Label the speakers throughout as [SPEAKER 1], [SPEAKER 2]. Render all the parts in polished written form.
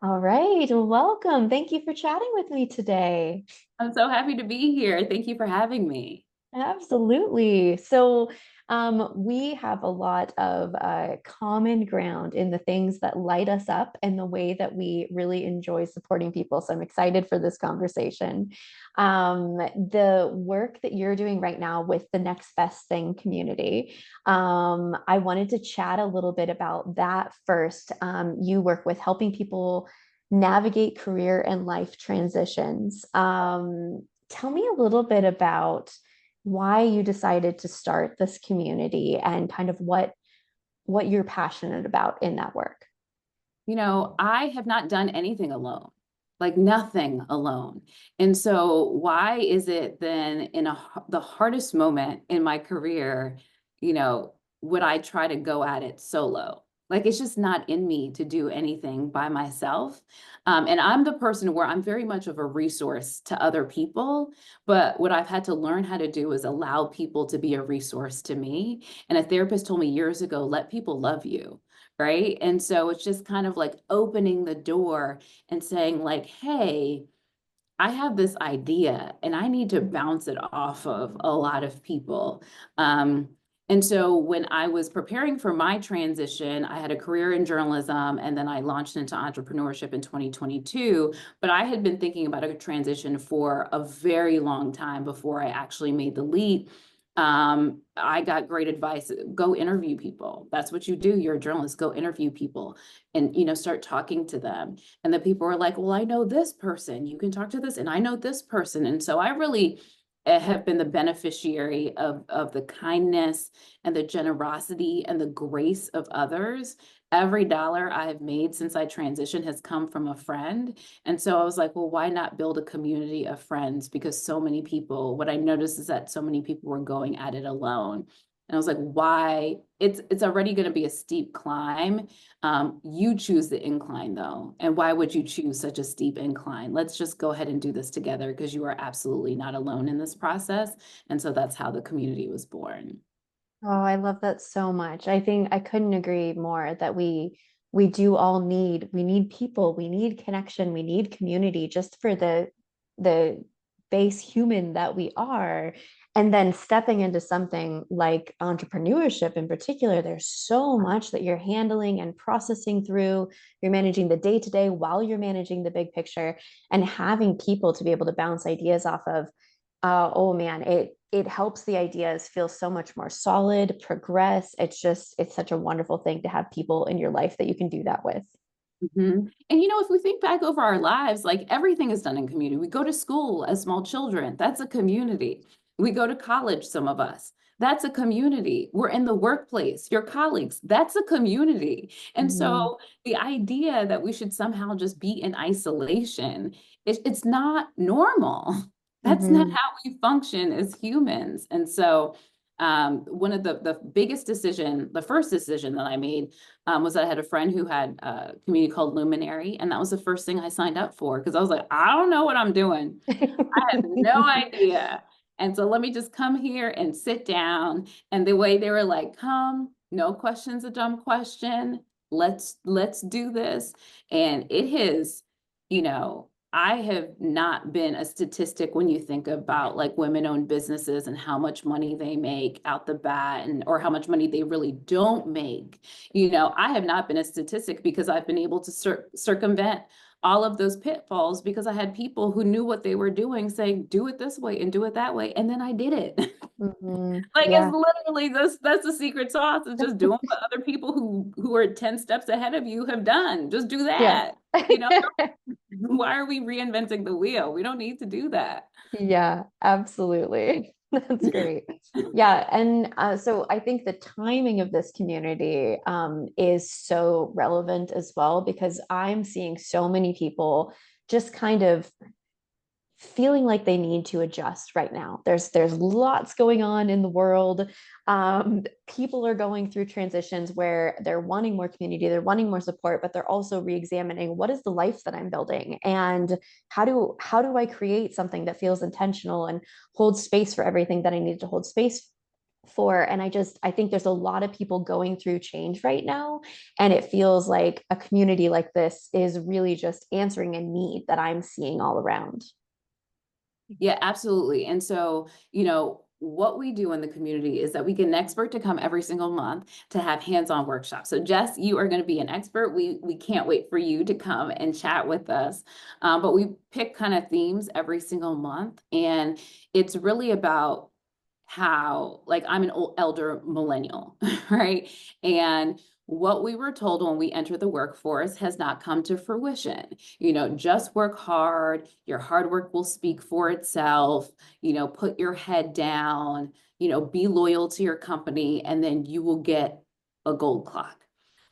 [SPEAKER 1] All right, welcome. Thank you for chatting with me today.
[SPEAKER 2] I'm so happy to be here. Thank you for having me.
[SPEAKER 1] Absolutely. We have a lot of common ground in the things that light us up and the way that we really enjoy supporting people. So I'm excited for this conversation. The work that you're doing right now with the Next Best Thing community, I wanted to chat a little bit about that first. You work with helping people navigate career and life transitions. Tell me a little bit about why you decided to start this community and kind of what you're passionate about in that work.
[SPEAKER 2] I have not done anything alone, like nothing alone. And so why is it then the hardest moment in my career, would I try to go at it solo? Like it's just not in me to do anything by myself. And I'm the person where I'm very much of a resource to other people. But what I've had to learn how to do is allow people to be a resource to me. And a therapist told me years ago, let people love you. Right. And so it's just kind of like opening the door and saying, like, hey, I have this idea and I need to bounce it off of a lot of people. Um, and so when I was preparing for my transition, I had a career in journalism and then I launched into entrepreneurship in 2022. But I had been thinking about a transition for a very long time before I actually made the leap. I got great advice. Go interview people. That's what you do. You're a journalist. Go interview people and, start talking to them. And the people were like, well, I know this person. You can talk to this. And I know this person. And so I really have been the beneficiary of the kindness and the generosity and the grace of others. Every dollar I have made since I transitioned has come from a friend. And so I was like, well, why not build a community of friends? Because so many people, what I noticed is that so many people were going at it alone. And I was like, why? It's already going to be a steep climb. You choose the incline though. And why would you choose such a steep incline? Let's just go ahead and do this together because you are absolutely not alone in this process. And so that's how the community was born.
[SPEAKER 1] Oh, I love that so much. I think I couldn't agree more that we do all need people, we need connection, we need community just for the base human that we are. And then stepping into something like entrepreneurship in particular, there's so much that you're handling and processing through. You're managing the day to day while you're managing the big picture and having people to be able to bounce ideas off of. Oh man, it helps the ideas feel so much more solid, progress. It's such a wonderful thing to have people in your life that you can do that with.
[SPEAKER 2] And if we think back over our lives, like everything is done in community. We go to school as small children, that's a community. We go to college, some of us, that's a community. We're in the workplace, your colleagues, that's a community. And
[SPEAKER 1] Mhm,
[SPEAKER 2] so the idea that we should somehow just be in isolation, it's not normal. That's not
[SPEAKER 1] mhm,
[SPEAKER 2] how we function as humans. And so one of the biggest decision, the first decision that I made was that I had a friend who had a community called Luminary, and that was the first thing I signed up for because I was like, I don't know what I'm doing. I have no idea. And so let me just come here and sit down. And the way they were like, come, no question's a dumb question. Let's do this. And it has, I have not been a statistic when you think about like women-owned businesses and how much money they make out the bat and or how much money they really don't make. I have not been a statistic because I've been able to circumvent all of those pitfalls because I had people who knew what they were doing saying, do it this way and do it that way. And then I did it.
[SPEAKER 1] mhm.
[SPEAKER 2] Like it's
[SPEAKER 1] Yeah.
[SPEAKER 2] literally that's the secret sauce. It's just doing what other people who are 10 steps ahead of you have done. Just do
[SPEAKER 1] Yeah.
[SPEAKER 2] that. You know, why are we reinventing the wheel? We don't need to do that.
[SPEAKER 1] Yeah, absolutely. That's great. Yeah, and so I think the timing of this community is so relevant as well because I'm seeing so many people just kind of feeling like they need to adjust right now. There's lots going on in the world. People are going through transitions where they're wanting more community, they're wanting more support, but they're also re-examining what is the life that I'm building and how do I create something that feels intentional and holds space for everything that I need to hold space for. And I think there's a lot of people going through change right now. And it feels like a community like this is really just answering a need that I'm seeing all around.
[SPEAKER 2] Yeah, absolutely. And so, what we do in the community is that we get an expert to come every single month to have hands-on workshops. So Jess, you are going to be an expert. We can't wait for you to come and chat with us. But we pick kind of themes every single month, and it's really about how, like, I'm an old elder millennial, right? And what we were told when we entered the workforce has not come to fruition. Just work hard, your hard work will speak for itself, put your head down, be loyal to your company, and then you will get a gold clock.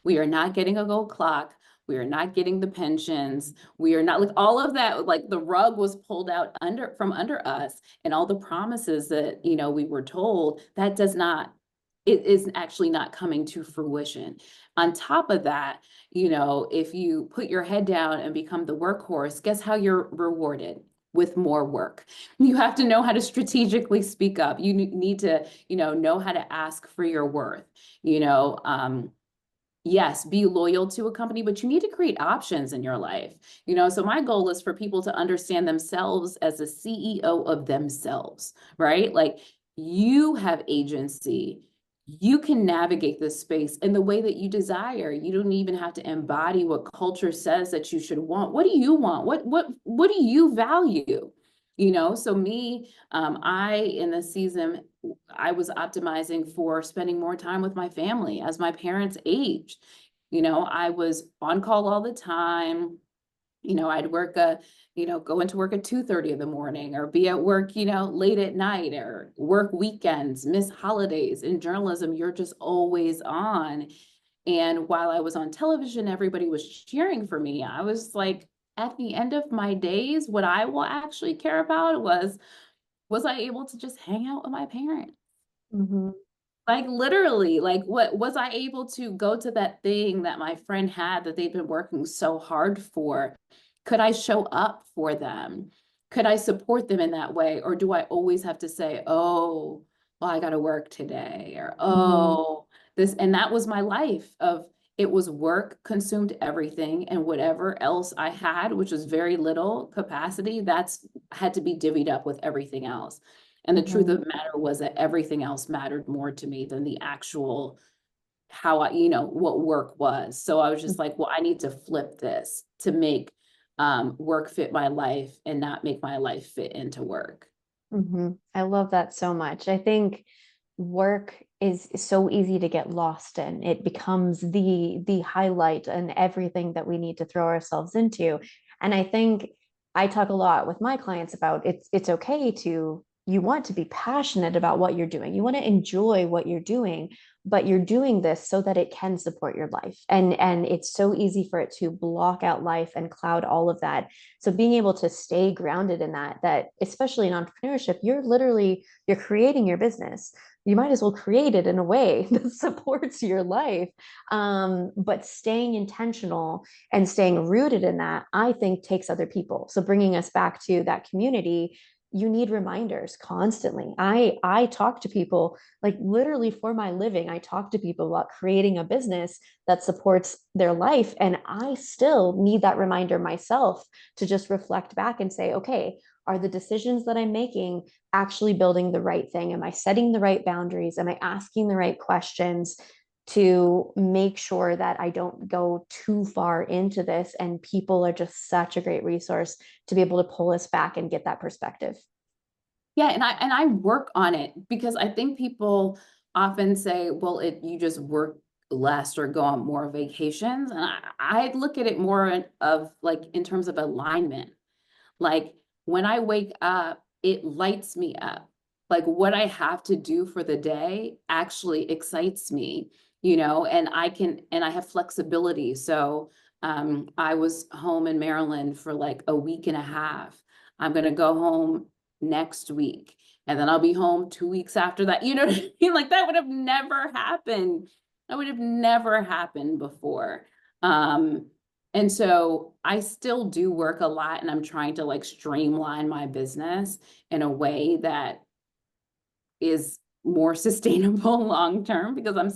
[SPEAKER 2] We are not getting a gold clock. We are not getting the pensions. We are not, like, all of that, like the rug was pulled out from under us, and all the promises that, we were told, that does not, it is actually not coming to fruition. On top of that, if you put your head down and become the workhorse, guess how you're rewarded? With more work. You have to know how to strategically speak up. You need to, know how to ask for your worth. You know, yes, be loyal to a company, but you need to create options in your life. So my goal is for people to understand themselves as a CEO of themselves, right? Like, you have agency. You can navigate this space in the way that you desire. You don't even have to embody what culture says that you should want. What do you want? What do you value? So me, I, in the season, I was optimizing for spending more time with my family as my parents aged. I was on call all the time. I'd go into work at 2:30 in the morning, or be at work, late at night, or work weekends, miss holidays. In journalism, you're just always on. And while I was on television, everybody was cheering for me. I was like, at the end of my days, what I will actually care about was I able to just hang out with my parents?
[SPEAKER 1] Mhm.
[SPEAKER 2] Like, literally, like, what was I able to go to that thing that my friend had that they've been working so hard for? Could I show up for them? Could I support them in that way? Or do I always have to say, oh, well, I got to work today, or
[SPEAKER 1] Mhm.
[SPEAKER 2] oh, this, and that was my life of, it was work consumed everything, and whatever else I had, which was very little capacity, that's had to be divvied up with everything else. And the truth
[SPEAKER 1] Mhm.
[SPEAKER 2] of the matter was that everything else mattered more to me than the actual, how what work was. So I was just like, well, I need to flip this to make work fit my life and not make my life fit into work.
[SPEAKER 1] I love that so much. I think work is so easy to get lost in. It becomes the highlight and everything that we need to throw ourselves into. And I think I talk a lot with my clients about it's okay to you want to be passionate about what you're doing. You want to enjoy what you're doing, but you're doing this so that it can support your life. And it's so easy for it to block out life and cloud all of that. So being able to stay grounded in that especially in entrepreneurship, you're creating your business. You might as well create it in a way that supports your life. But staying intentional and staying rooted in that, I think, takes other people. So bringing us back to that community, you need reminders constantly. I talk to people, like, literally for my living. I talk to people about creating a business that supports their life, and I still need that reminder myself to just reflect back and say, okay, are the decisions that I'm making actually building the right thing? Am I setting the right boundaries? Am I asking the right questions to make sure that I don't go too far into this? And people are just such a great resource to be able to pull us back and get that perspective.
[SPEAKER 2] Yeah, and I work on it, because I think people often say, well, you just work less or go on more vacations. And I look at it more of, like, in terms of alignment. Like, when I wake up, it lights me up. Like, what I have to do for the day actually excites me, and I have flexibility. So I was home in Maryland for like a week and a half. I'm gonna go home next week, and then I'll be home 2 weeks after that. You know what I mean? Like, that would have never happened. That would have never happened before. Um, and so I still do work a lot, and I'm trying to, like, streamline my business in a way that is more sustainable long term, because
[SPEAKER 1] Mhm.
[SPEAKER 2] I'm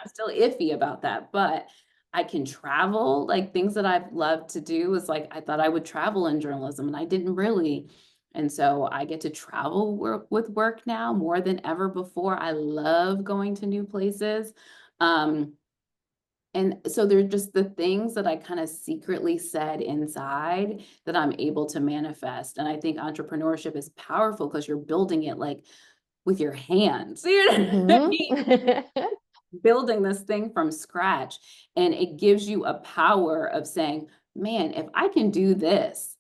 [SPEAKER 2] still iffy about that. But I can travel. Like things that I've loved to do is like I thought I would travel in journalism and I didn't really. And so I get to travel with work now more than ever before. I love going to new places. Um, and so they're just the things that I kind of secretly said inside that I'm able to manifest. And I think entrepreneurship is powerful because you're building it like with your hands. You know what I
[SPEAKER 1] Mhm.
[SPEAKER 2] mean? Building this thing from scratch. And it gives you a power of saying, man, if I can do this,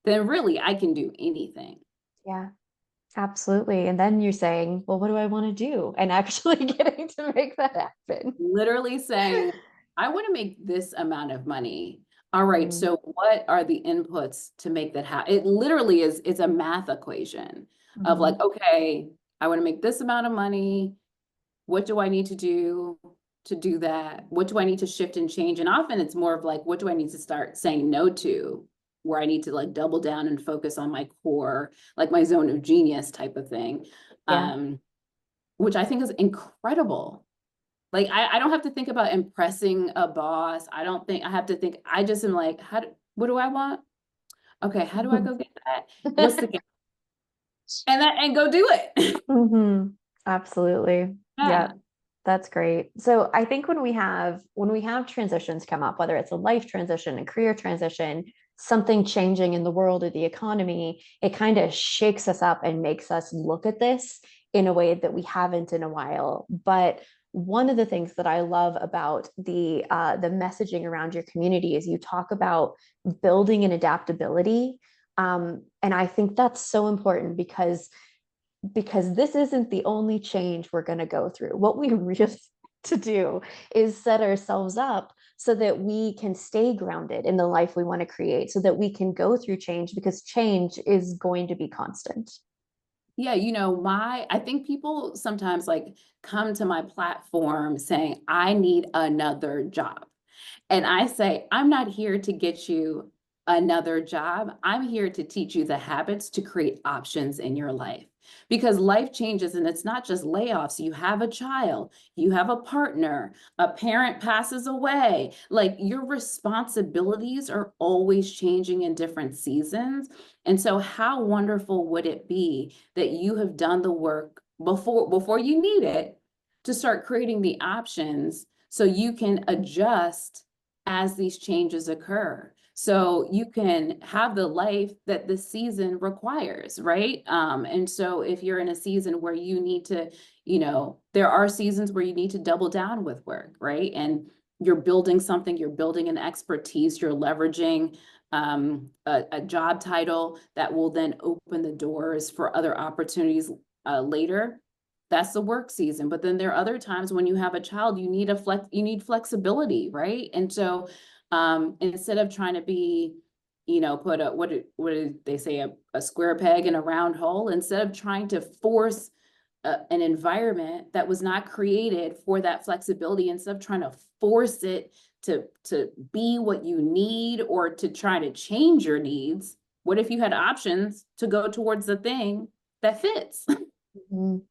[SPEAKER 2] then really I can do anything.
[SPEAKER 1] Yeah, absolutely. And then you're saying, well, what do I want to do? And actually getting to make that happen.
[SPEAKER 2] Literally saying, I want to make this amount of money. All right,
[SPEAKER 1] Mhm.
[SPEAKER 2] so what are the inputs to make that happen? It literally is, it's a math equation of like,
[SPEAKER 1] Mhm.
[SPEAKER 2] okay, I want to make this amount of money. What do I need to do that? What do I need to shift and change? And often it's more of like, what do I need to start saying no to, where I need to like double down and focus on my core, like my zone of genius type of thing,
[SPEAKER 1] Yeah.
[SPEAKER 2] um, which I think is incredible. Like I don't have to think about impressing a boss. I don't think I have to think. I just am like, what do I want? Okay, how do I go get that? What's the and go do it.
[SPEAKER 1] Hmm. Absolutely. Yeah,
[SPEAKER 2] Yeah.
[SPEAKER 1] that's great. So I think when we have transitions come up, whether it's a life transition, a career transition, something changing in the world or the economy, it kind of shakes us up and makes us look at this in a way that we haven't in a while. But one of the things that I love about the messaging around your community is you talk about building an adaptability. And I think that's so important because this isn't the only change we're going to go through. What we really to do is set ourselves up so that we can stay grounded in the life we want to create, so that we can go through change because change is going to be constant.
[SPEAKER 2] Yeah, I think people sometimes like come to my platform saying, I need another job. And I say, I'm not here to get you another job. I'm here to teach you the habits to create options in your life. Because life changes and it's not just layoffs. You have a child, you have a partner, a parent passes away. Like your responsibilities are always changing in different seasons. And so, how wonderful would it be that you have done the work before you need it to start creating the options so you can adjust as these changes occur. So you can have the life that the season requires, right? And so if you're in a season where you need to, there are seasons where you need to double down with work, right? And you're building something, you're building an expertise, you're leveraging a job title that will then open the doors for other opportunities later. That's the work season. But then there are other times when you have a child, you need flexibility, right? And so instead of trying to be, put a what did they say, a square peg in a round hole, instead of trying to force an environment that was not created for that flexibility, instead of trying to force it to be what you need or to try to change your needs, what if you had options to go towards the thing that fits?
[SPEAKER 1] Mhm.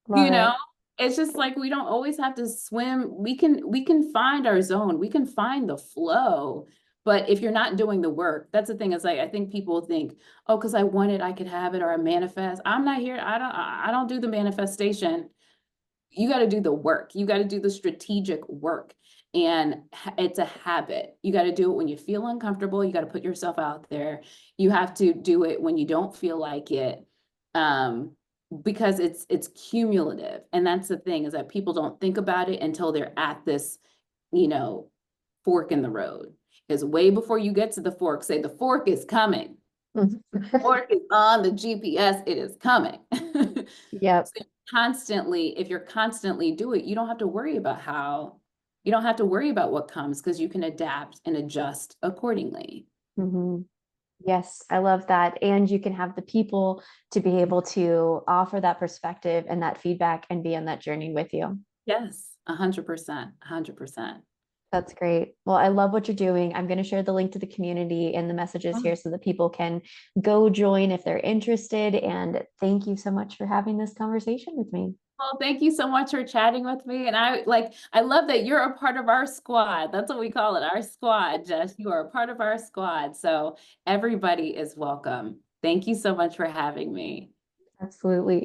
[SPEAKER 2] You
[SPEAKER 1] Love
[SPEAKER 2] know,
[SPEAKER 1] it.
[SPEAKER 2] it's just like we don't always have to swim. We can find our zone. We can find the flow. But if you're not doing the work, that's the thing. Is like I think people think, oh, because I want it, I could have it, or I manifest. I'm not here. I don't do the manifestation. You got to do the work. You got to do the strategic work. And it's a habit. You got to do it when you feel uncomfortable. You got to put yourself out there. You have to do it when you don't feel like it. Um, because it's cumulative. And that's the thing, is that people don't think about it until they're at this, you know, fork in the road. Because way before you get to the fork, say the fork is coming. Fork is on the GPS, it is coming.
[SPEAKER 1] Yep.
[SPEAKER 2] So if you're constantly do it, you don't have to worry about what comes because you can adapt and adjust accordingly.
[SPEAKER 1] Hmm. Yes, I love that. And you can have the people to be able to offer that perspective and that feedback and be on that journey with you.
[SPEAKER 2] Yes, 100%, 100%.
[SPEAKER 1] That's great. Well, I love what you're doing. I'm going to share the link to the community and the messages here so that people can go join if they're interested. And thank you so much for having this conversation with me.
[SPEAKER 2] Oh, thank you so much for chatting with me. And I love that you're a part of our squad. That's what we call it, our squad, Jess. You are a part of our squad. So everybody is welcome. Thank you so much for having me.
[SPEAKER 1] Absolutely.